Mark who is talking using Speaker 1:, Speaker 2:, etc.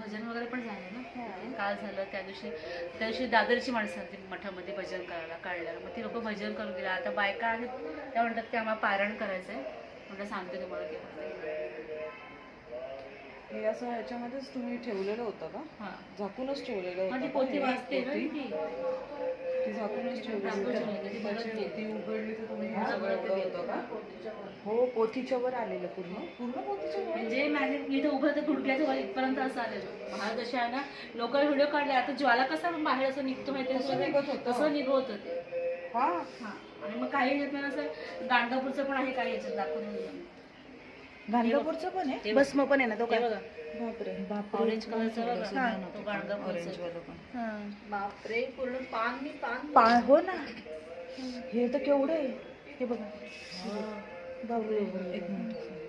Speaker 1: भजन वगैरे पण झालं ना, काल झालं. त्या दिवशी दादरची माणसं आली मठामध्ये भजन करायला काढलं, मग ती लोक भजन करून गेला. आता बायका आहेत त्या म्हणतात की आम्हाला पारायण करायचं आहे, म्हटलं सांगते तुम्हाला केव्हा.
Speaker 2: हे असं ह्याच्यामध्येच तुम्ही ठेवलेलं होतं का?
Speaker 1: हां,
Speaker 2: झाकूनच ठेवलेलं होतं
Speaker 1: म्हणजे
Speaker 2: का?
Speaker 1: पोथी
Speaker 2: हे
Speaker 1: वाचते ना
Speaker 2: पोथी?
Speaker 1: ती.
Speaker 2: ती झाकूनच ठेवलेली होती. त्याची पोथी उघडली तर तुम्ही हे सगळं एवढं होतं का? हो, पोथीच्या वर आलेलं पूर्ण पोथीच्या वर.
Speaker 1: म्हणजे माझे इथं उभं तर गुडघ्याच्या वर इथपर्यंत असं आलेलं. महाराज असे आहे ना, लोकांनी व्हिडिओ काढले. आता ज्वाला कसा बाहेर असं निघतो माहिती
Speaker 2: तसं निघत होतं.
Speaker 1: तसं निघत होतं ते.
Speaker 2: हा,
Speaker 1: हां, आणि मग काही ह्याच्यात असं गाणगापूरचं पण आहे, काही याच्यात दाखवून.
Speaker 2: गाणगापूरचं पण आहे.
Speaker 1: भस्म पण आहे ना तो, काय बघा
Speaker 2: बापरे,
Speaker 1: ऑरेंज कलरचा बघा, तो गाणगापूरचा.
Speaker 2: ऑरेंज वाला पण.
Speaker 1: बापरे, पूर्ण पान मी
Speaker 2: पान. हो ना, हे तर केवढं आहे हे बघा. बापरे, एक मिनिट.